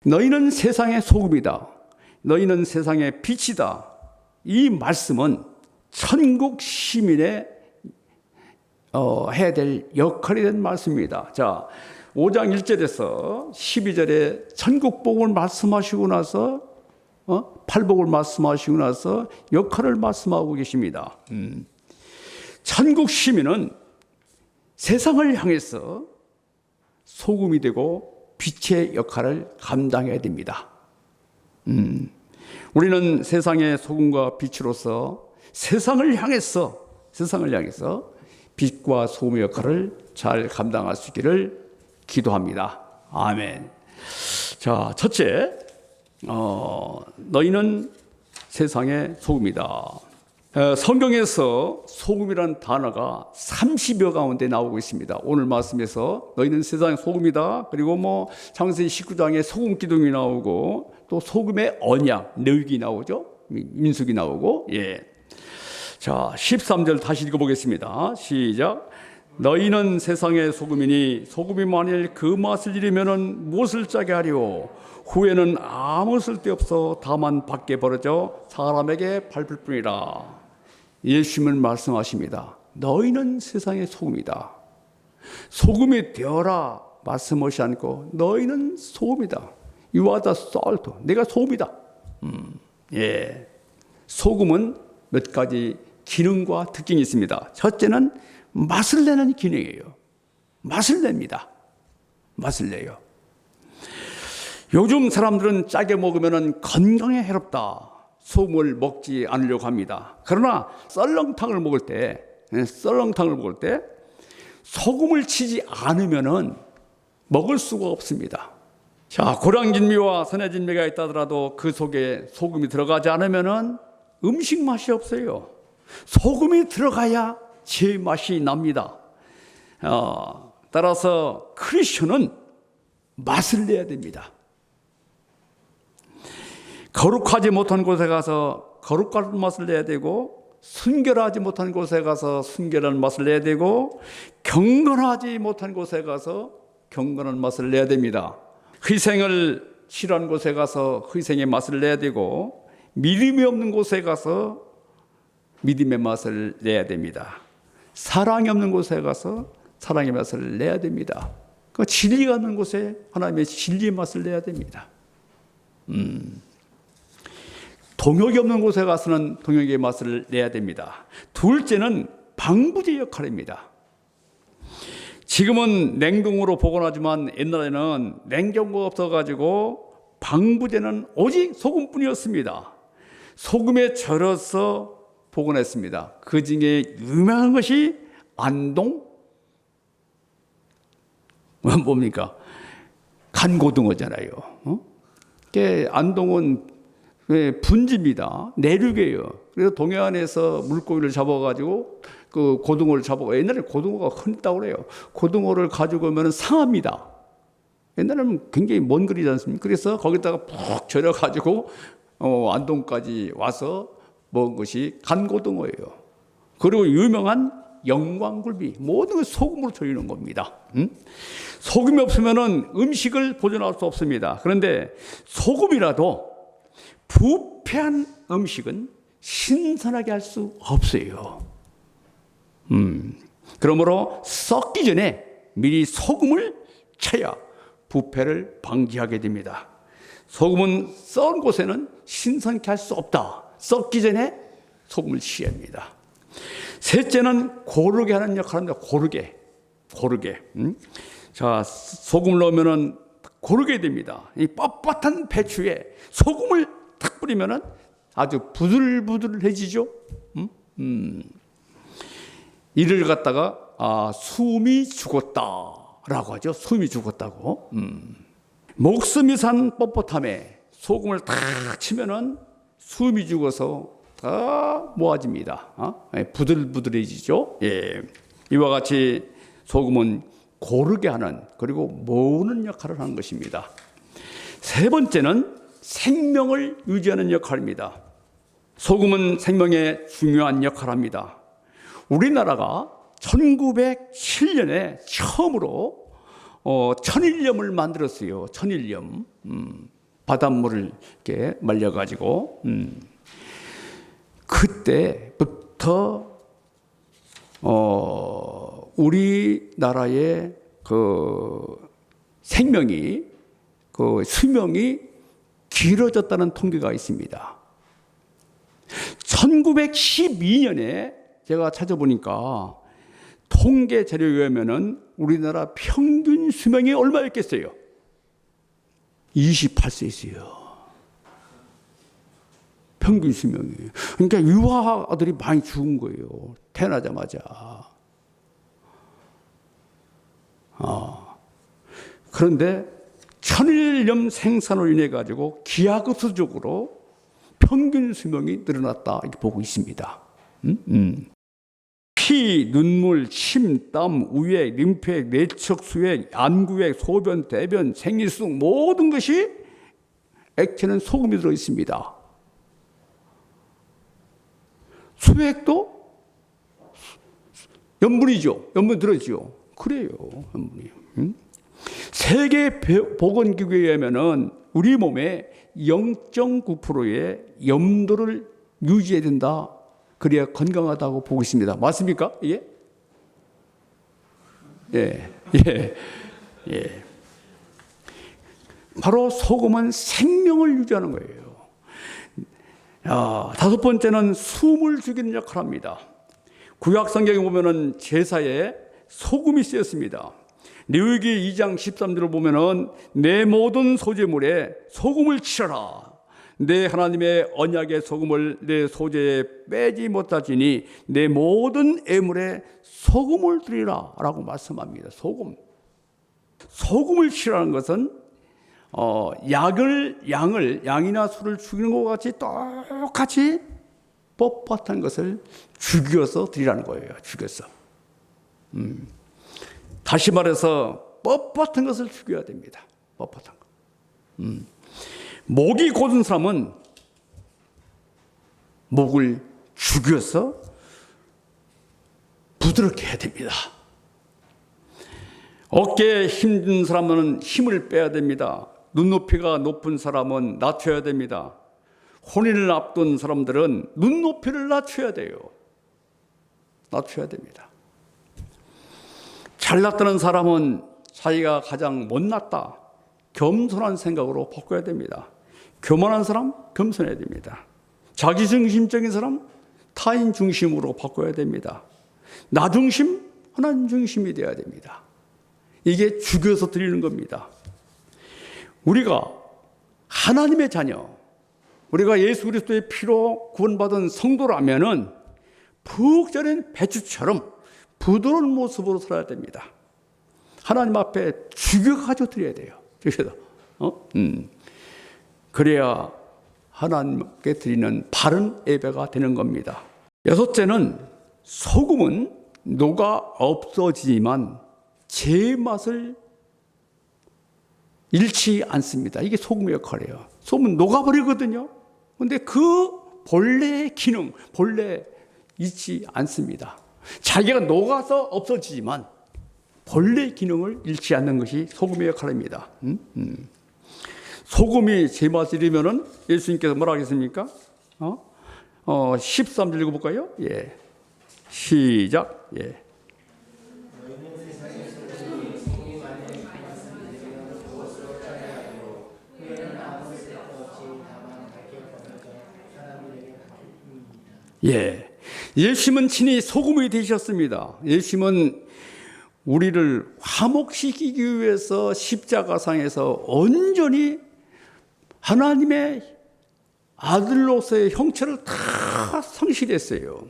너희는 세상의 소금이다. 너희는 세상의 빛이다. 이 말씀은 천국 시민의 해야 될 역할이 된 말씀입니다. 자, 5장 1절에서 12절에 천국복을 말씀하시고 나서 팔복을 말씀하시고 나서 역할을 말씀하고 계십니다. 천국 시민은 세상을 향해서 소금이 되고 빛의 역할을 감당해야 됩니다. 우리는 세상의 소금과 빛으로서 세상을 향해서 빛과 소금의 역할을 잘 감당할 수 있기를 기도합니다. 아멘. 자, 첫째, 너희는 세상의 소금이다. 성경에서 소금이라는 단어가 30여 가운데 나오고 있습니다. 오늘 말씀에서 너희는 세상의 소금이다. 그리고 창세기 19장에 소금 기둥이 나오고 또 소금의 언약, 레위기 나오죠. 민수기 나오고. 예. 자, 13절 다시 읽어보겠습니다. 시작. 너희는 세상의 소금이니 소금이 만일 그 맛을 잃으면 무엇을 짜게 하리오? 후에는 아무 쓸데없어 다만 밖에 버려져 사람에게 밟을 뿐이라. 예수님은 말씀하십니다. 너희는 세상의 소금이다. 소금이 되어라 말씀하지 않고 너희는 소금이다. You are the salt. 내가 소금이다. 예. 소금은 몇 가지 기능과 특징이 있습니다. 첫째는 맛을 내는 기능이에요. 맛을 냅니다. 맛을 내요. 요즘 사람들은 짜게 먹으면 건강에 해롭다. 소금을 먹지 않으려고 합니다. 그러나 썰렁탕을 먹을 때 소금을 치지 않으면 먹을 수가 없습니다. 자, 고량진미와 선해진미가 있다 하더라도 그 속에 소금이 들어가지 않으면 음식 맛이 없어요. 소금이 들어가야 제 맛이 납니다. 따라서 크리스천은 맛을 내야 됩니다. 거룩하지 못한 곳에 가서 거룩한 맛을 내야 되고, 순결하지 못한 곳에 가서 순결한 맛을 내야 되고, 경건하지 못한 곳에 가서 경건한 맛을 내야 됩니다. 희생을 싫어하는 곳에 가서 희생의 맛을 내야 되고, 믿음이 없는 곳에 가서 믿음의 맛을 내야 됩니다. 사랑이 없는 곳에 가서 사랑의 맛을 내야 됩니다. 그 진리가 없는 곳에 하나님의 진리의 맛을 내야 됩니다. 동역이 없는 곳에 가서는 동역의 맛을 내야 됩니다. 둘째는 방부제 역할입니다. 지금은 냉동으로 보관하지만 옛날에는 냉장고가 없어가지고 방부제는 오직 소금뿐이었습니다. 소금에 절여서 보관했습니다. 그 중에 유명한 것이 안동? 뭡니까? 간고등어잖아요. 안동은 분지입니다. 내륙이에요. 그래서 동해안에서 물고기를 잡아가지고 그 고등어를 옛날에 고등어가 흔했다고 그래요. 고등어를 가지고 오면 상합니다. 옛날에는 굉장히 먼 거리지 않습니까? 그래서 거기다가 푹 절여가지고 안동까지 와서 먹은 것이 간고등어예요. 그리고 유명한 영광굴비, 모든 걸 소금으로 절이는 겁니다. 소금이 없으면 음식을 보존할 수 없습니다. 그런데 소금이라도 부패한 음식은 신선하게 할 수 없어요. 그러므로 썩기 전에 미리 소금을 쳐야 부패를 방지하게 됩니다. 소금은 썩은 곳에는 신선케 할 수 없다. 썩기 전에 소금을 치어야 합니다. 셋째는 고르게 하는 역할을 합니다. 고르게. 자, 소금을 넣으면 고르게 됩니다. 이 뻣뻣한 배추에 소금을 탁 뿌리면 아주 부들부들해지죠. 이를 갖다가 숨이 죽었다라고 하죠. 숨이 죽었다고. 목숨이 산 뻣뻣함에 소금을 탁 치면은 숨이 죽어서 다 모아집니다. 부들부들해지죠. 예. 이와 같이 소금은 고르게 하는, 그리고 모으는 역할을 하는 것입니다. 세 번째는 생명을 유지하는 역할입니다. 소금은 생명에 중요한 역할을 합니다. 우리나라가 1907년에 처음으로 천일염을 만들었어요. 천일염. 바닷물을 이렇게 말려가지고. 그때부터 우리나라의 그 생명이, 그 수명이 길어졌다는 통계가 있습니다. 1912년에 제가 찾아보니까 통계 자료에 의하면은 우리나라 평균 수명이 얼마였겠어요? 28세였어요. 평균 수명이. 그러니까 유아들이 많이 죽은 거예요. 태어나자마자. 그런데 천일염 생산으로 인해 가지고 기하급수적으로 평균 수명이 늘어났다 이렇게 보고 있습니다. 피, 눈물, 침, 땀, 우액, 림프액, 내척, 수액, 안구액, 소변, 대변, 생리수동 모든 것이 액체는 소금이 들어 있습니다. 수액도 염분이죠. 염분 들어있죠. 그래요. 염분이. 세계보건기구에 의하면은 우리 몸에 0.9%의 염도를 유지해야 된다. 그래야 건강하다고 보고 있습니다. 맞습니까? 예? 예. 예. 예. 바로 소금은 생명을 유지하는 거예요. 다섯 번째는 숨을 죽이는 역할을 합니다. 구약 성경에 보면은 제사에 소금이 쓰였습니다. 레위기 2장 13절을 보면은 내 모든 소재물에 소금을 칠하라. 내 하나님의 언약의 소금을 내 소재에 빼지 못하지니 내 모든 애물에 소금을 드리라 라고 말씀합니다. 소금을 칠하는 것은 양이나 술을 죽이는 것과 같이 똑같이 뻣뻣한 것을 죽여서 드리라는 거예요. 죽여서. 다시 말해서 뻣뻣한 것을 죽여야 됩니다. 뻣뻣한 거. 목이 곧은 사람은 목을 죽여서 부드럽게 해야 됩니다. 어깨에 힘든 사람은 힘을 빼야 됩니다. 눈높이가 높은 사람은 낮춰야 됩니다. 혼인을 앞둔 사람들은 눈높이를 낮춰야 돼요. 낮춰야 됩니다. 잘났다는 사람은 자기가 가장 못났다. 겸손한 생각으로 바꿔야 됩니다. 교만한 사람, 겸손해야 됩니다. 자기중심적인 사람, 타인 중심으로 바꿔야 됩니다. 나 중심, 하나님 중심이 되어야 됩니다. 이게 죽여서 드리는 겁니다. 우리가 하나님의 자녀, 우리가 예수 그리스도의 피로 구원받은 성도라면은 푹 절인 배추처럼 부드러운 모습으로 살아야 됩니다. 하나님 앞에 죽여가지고 드려야 돼요. 죽여서. 그래야 하나님께 드리는 바른 예배가 되는 겁니다. 여섯째는 소금은 녹아 없어지지만 제맛을 잃지 않습니다. 이게 소금의 역할이에요. 소금은 녹아버리거든요. 그런데 그 본래의 기능, 본래 잃지 않습니다. 자기가 녹아서 없어지지만 본래의 기능을 잃지 않는 것이 소금의 역할입니다. 소금이 제맛을 잃으면은 예수님께서 뭐라 하겠습니까? 13절 읽어볼까요? 예. 시작. 예. 예. 예수님은 친히 소금이 되셨습니다. 예수님은 우리를 화목시키기 위해서 십자가상에서 온전히 하나님의 아들로서의 형체를 다 상실했어요.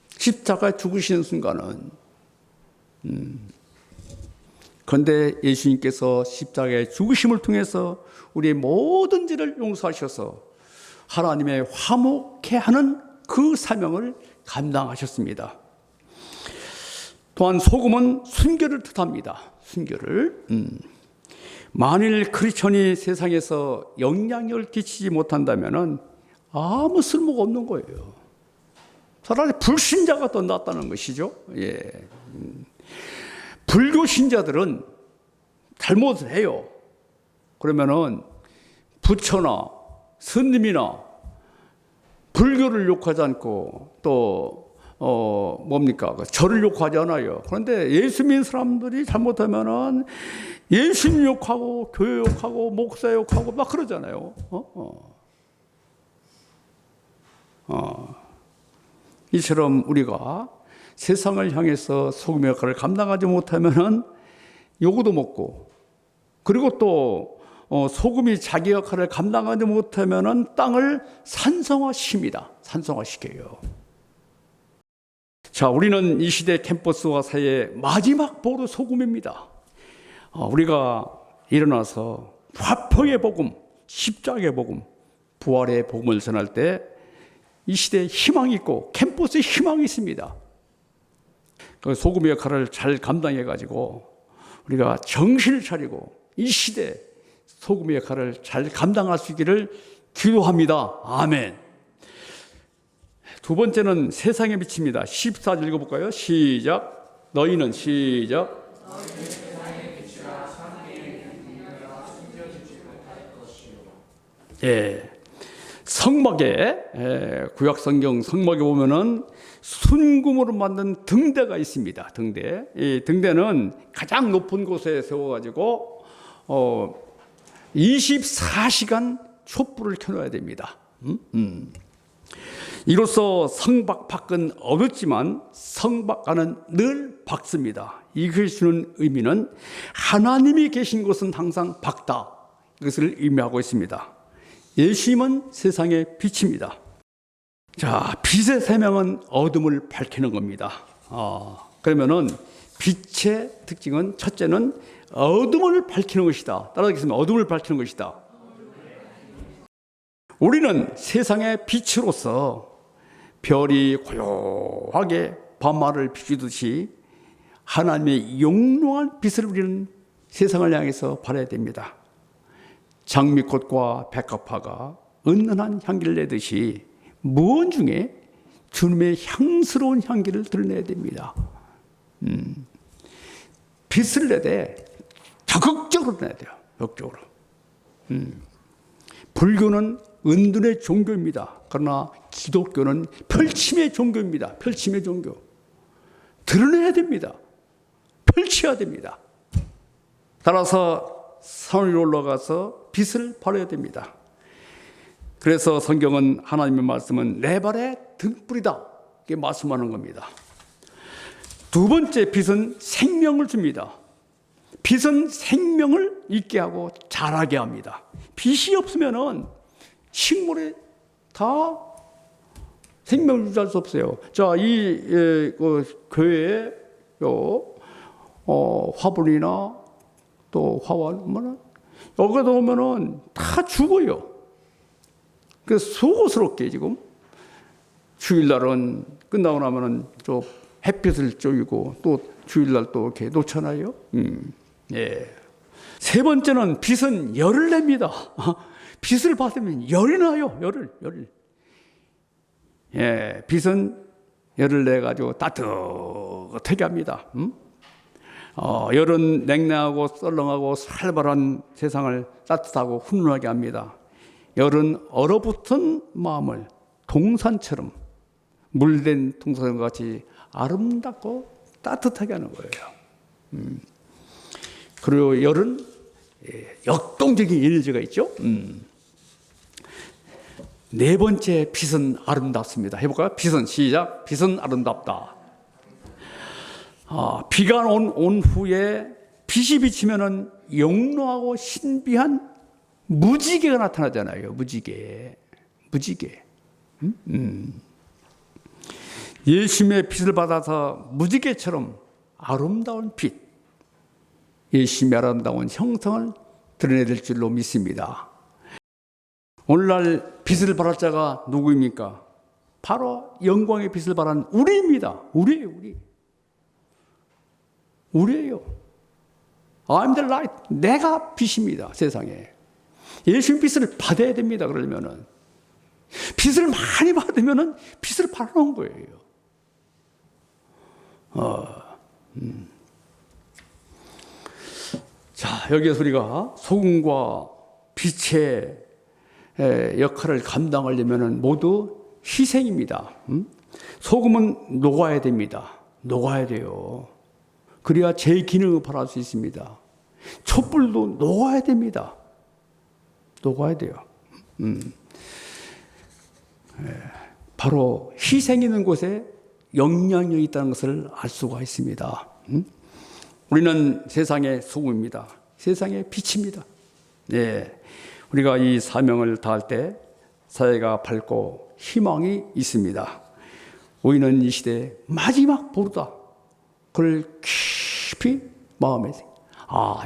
십자가에 죽으시는 순간은. 그런데 예수님께서 십자가의 죽으심을 통해서 우리의 모든 죄를 용서하셔서 하나님의 화목케 하는 그 사명을 감당하셨습니다. 또한 소금은 순결을 뜻합니다. 순결을. 만일 크리스천이 세상에서 영향력을 끼치지 못한다면 아무 쓸모가 없는 거예요. 차라리 불신자가 더 낫다는 것이죠. 예. 불교 신자들은 잘못을 해요. 그러면은 부처나 스님이나 불교를 욕하지 않고 또 뭡니까? 절을 욕하지 않아요. 그런데 예수 믿는 사람들이 잘못하면은 예수님 욕하고 교회 욕하고 목사 욕하고 막 그러잖아요. 이처럼 우리가 세상을 향해서 소금의 역할을 감당하지 못하면은 요구도 먹고, 그리고 또 소금이 자기 역할을 감당하지 못하면은 땅을 산성화시킵니다. 산성화시켜요. 자, 우리는 이 시대 캠퍼스와 사이의 마지막 보루 소금입니다. 우리가 일어나서 화평의 복음, 십자가의 복음, 부활의 복음을 전할 때 이 시대에 희망이 있고 캠퍼스에 희망이 있습니다. 그 소금의 역할을 잘 감당해가지고 우리가 정신을 차리고 이 시대에 소금의 역할을 잘 감당할 수 있기를 기도합니다. 아멘. 두 번째는 세상에 비칩니다. 14절 읽어볼까요? 시작. 너희는 시작. 예. 성막에, 구약성경 성막에 보면은 순금으로 만든 등대가 있습니다. 등대. 이 등대는 가장 높은 곳에 세워가지고 24시간 촛불을 켜놔야 됩니다. 이로써 성박 밖은 어둡지만 성박 안은 늘 밝습니다. 이것이 주는 의미는 하나님이 계신 곳은 항상 밝다. 이것을 의미하고 있습니다. 예수님은 세상의 빛입니다. 자, 빛의 세명은 어둠을 밝히는 겁니다. 그러면은 빛의 특징은 첫째는 어둠을 밝히는 것이다. 따라하겠습니다. 어둠을 밝히는 것이다. 우리는 세상의 빛으로서 별이 고요하게 밤하늘을 비추듯이 하나님의 영롱한 빛을 우리는 세상을 향해서 발해야 됩니다. 장미꽃과 백합화가 은은한 향기를 내듯이 무언 중에 주님의 향스러운 향기를 드러내야 됩니다. 빛을 내되 적극적으로 내야 돼요. 적극적으로. 불교는 은둔의 종교입니다. 그러나 기독교는 펼침의 종교입니다. 펼침의 종교. 드러내야 됩니다. 펼쳐야 됩니다. 따라서 산 위로 올라가서 빛을 발해야 됩니다. 그래서 성경은 하나님의 말씀은 내 발의 등불이다 이렇게 말씀하는 겁니다. 두 번째, 빛은 생명을 줍니다. 빛은 생명을 있게 하고 자라게 합니다. 빛이 없으면은 식물이 다 생명을 유지할 수 없어요. 자, 이 교회에 화분이나 또 화원, 여기다 오면은 다 죽어요. 그래서 속옷스럽게 지금 주일날은 끝나고 나면은 저 햇빛을 쬐고 또 주일날 또 이렇게 놓잖아요. 예. 세 번째는 빛은 열을 냅니다. 빛을 받으면 열이 나요. 열을. 예, 빛은 열을 내 가지고 따뜻하게 합니다. 열은 냉랭하고 썰렁하고 살벌한 세상을 따뜻하고 훈훈하게 합니다. 열은 얼어붙은 마음을 동산처럼 물된 동산과 같이 아름답고 따뜻하게 하는 거예요. 그리고 열은 역동적인 에너지가 있죠. 네 번째, 빛은 아름답습니다. 해볼까요? 빛은 시작. 빛은 아름답다. 비가 온 후에 빛이 비치면은 영롱하고 신비한 무지개가 나타나잖아요. 무지개. 예수님의 빛을 받아서 무지개처럼 아름다운 빛, 예수님의 아름다운 형성을 드러낼 줄로 믿습니다. 오늘날 빛을 발할 자가 누구입니까? 바로 영광의 빛을 발한 우리입니다. 우리예요. I'm the light. 내가 빛입니다. 세상에. 예수님 빛을 받아야 됩니다. 그러려면은 빛을 많이 받으면은 빛을 발하는 거예요. 여기에서 우리가 소금과 빛의 역할을 감당하려면 모두 희생입니다. 소금은 녹아야 됩니다. 녹아야 돼요. 그래야 제 기능을 발할 수 있습니다. 촛불도 녹아야 됩니다. 녹아야 돼요. 바로 희생 있는 곳에 영향력이 있다는 것을 알 수가 있습니다. 우리는 세상의 소금입니다. 세상의 빛입니다. 네. 우리가 이 사명을 다할 때 사회가 밝고 희망이 있습니다. 우리는 이 시대의 마지막 보루다. 그걸 깊이 마음에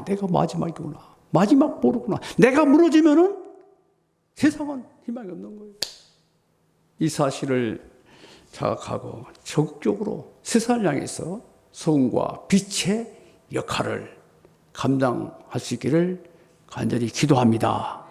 내가 마지막이구나. 마지막 보루구나. 내가 무너지면은 세상은 희망이 없는 거예요. 이 사실을 자각하고 적극적으로 세상을 향해서 소금과 빛의 역할을 감당할 수 있기를 간절히 기도합니다.